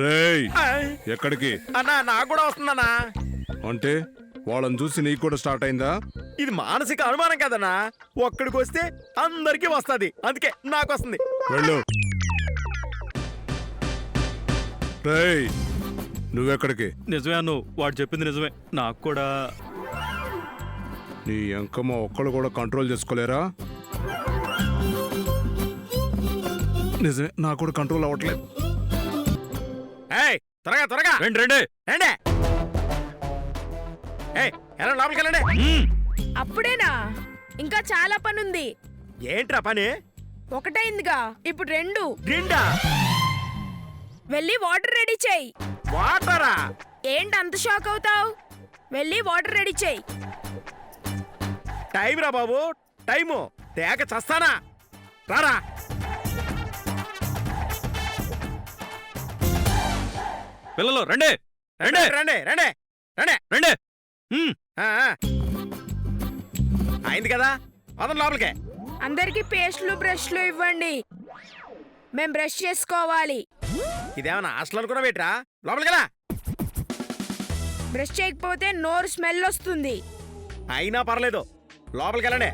రేయ్ ఎక్కడికి అన్నా నాకు కూడా వస్తుందన్నా. అంటే వాళ్ళని చూసి నీకు కూడా స్టార్ట్ అయిందా? ఇది మానసిక అనుమానం కదన్నా. ఒక్కడికి వస్తే అందరికీ వస్తుంది, అందుకే నాకు వస్తుంది. వెళ్ళు. రేయ్ నువ్వెక్కడికి? నిజమే అన్ను, వాడు చెప్పింది నిజమే. నాకు కూడా. నీ ఎంకమ్మ ఒక్కళ్ళు కూడా కంట్రోల్ చేసుకోలేరా? నిజమే, నాకు కూడా కంట్రోల్ అవ్వట్లేదు. ఏయ్ త్వరగా త్వరగా రండి రండి. రండి. ఏయ్ ఎలా లోపలికి వెళ్ళండి. అప్పుడేనా? ఇంకా చాలా పనుంది. ఏంట్రా పని? ఒకటైందిగా, ఇప్పుడు రెండు. నిండా వెళ్ళి వాటర్ రెడీ చేయి. వాటరా? ఏంటి అంత షాక్ అవుతావు? వెళ్ళి వాటర్ రెడీ చేయి. టైం రా బాబు, టైము తేక చస్తానా. రారా. పిల్లలు రండి రండి రండి రండి రండి. రండి. ఆ, ఆ. అయింది కదా, పదం లోపలికే. అందరికి పేస్ట్లు బ్రష్లు ఇవ్వండి. మేం బ్రష్ చేసుకోవాలి. ఇదేమన్నా హాస్టల్ అనుకున్నా పెట్టరా? లోపలికి కదా. బ్రష్ చేయకపోతే నోరు స్మెల్ వస్తుంది. అయినా పర్లేదు, లోపలికి వెళ్ళండి.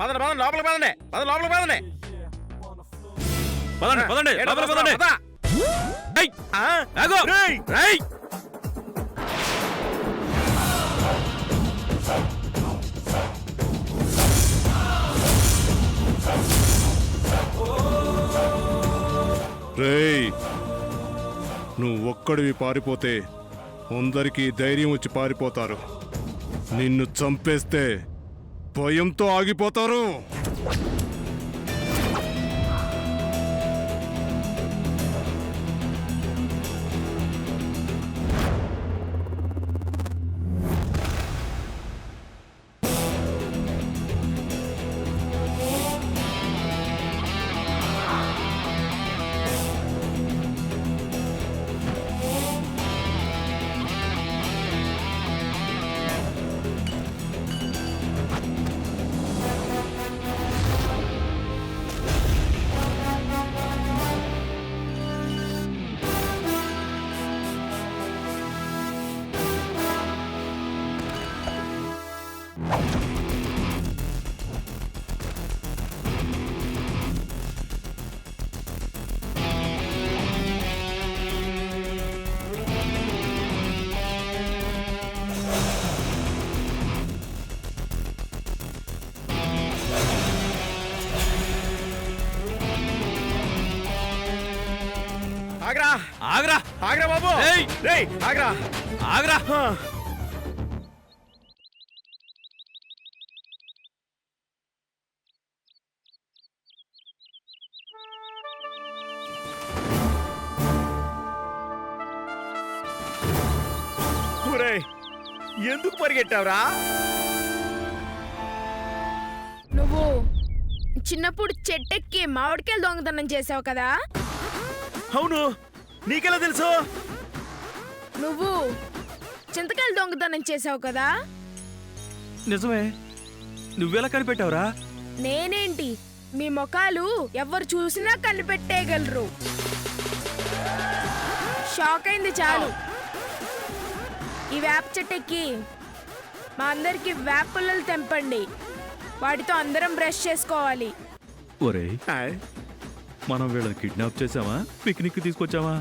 పదండి పదండి, లోపలికి పదండి. పదండి లోపలికి పదండి. పదండి పదండి ఏంటో లోపలికి వస్తున్నా, పదండి. పద. ఏయ్, ఆ, ఆగు. రేయ్. ఏయ్. రేయ్ నువ్వు ఒక్కడివి పారిపోతే అందరికీ ధైర్యం వచ్చి పారిపోతారు. నిన్ను చంపేస్తే భయంతో ఆగిపోతారు. ఆగ్రా ఆగ్రా ఆగ్రా బాబు. ఏయ్. రేయ్ ఆగ్రా ఆగ్రా. ఆ. ఒరేయ్, ఎందుకు పరిగెట్టావురా? నువ్వు చిన్నప్పుడు చెట్టెక్కి మామిడికాయలు దొంగతనం చేసావు కదా. అవును, నీకెలా తెలుసు? నువ్వు చింతకాయలు దొంగతనం చేసావు కదా. నిజమే, నువ్వెలా కనిపెట్టావురా? నేనేంటి, మీ ముఖాలు ఎవరు చూసినా కనిపెట్టేయగలరు. షాక్ అయింది చాలు. ఈ వేప చెట్టెక్కి మా అందరికి వేప పుల్లలు తెంపండి. వాటితో అందరం బ్రష్ చేసుకోవాలి. ఒరేయ్, మనం వీళ్ళని కిడ్నాప్ చేసామా, పిక్నిక్ తీసుకొచ్చావా?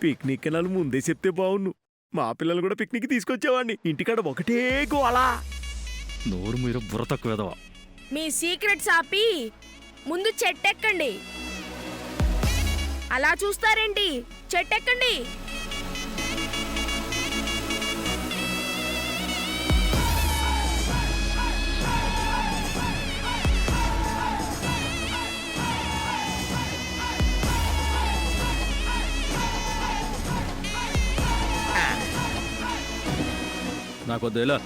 పిక్నిక్ వెళ్ళాలి ముందే చెప్తే బావును. మా పిల్లలు కూడా పిక్నిక్ తీసుకొచ్చేవాడిని. ఇంటికాడ ఒకటే గోలా. నోరు మీరు బుర్ర తక్కువేదవా. మీ సీక్రెట్స్ ఆపి ముందు చెట్టెక్కండి. అలా చూస్తారేంటి, చెట్టెక్కండి. నాకొద్దేలా.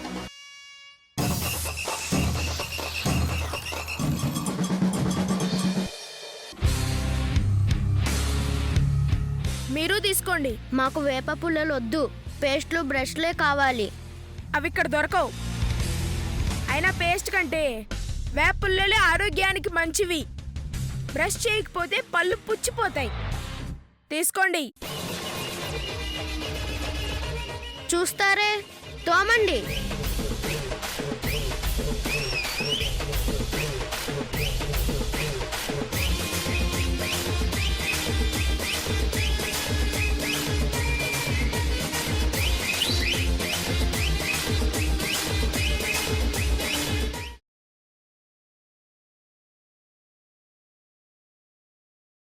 మీరు తీసుకోండి. మాకు వేప పుల్లలు వద్దు, పేస్ట్లు బ్రష్లే కావాలి. అవి ఇక్కడ దొరకవు. అయినా పేస్ట్ కంటే వేపుల్లలే ఆరోగ్యానికి మంచివి. బ్రష్ చేయకపోతే పళ్ళు పుచ్చిపోతాయి. తీసుకోండి. చూస్తారే తోమండి.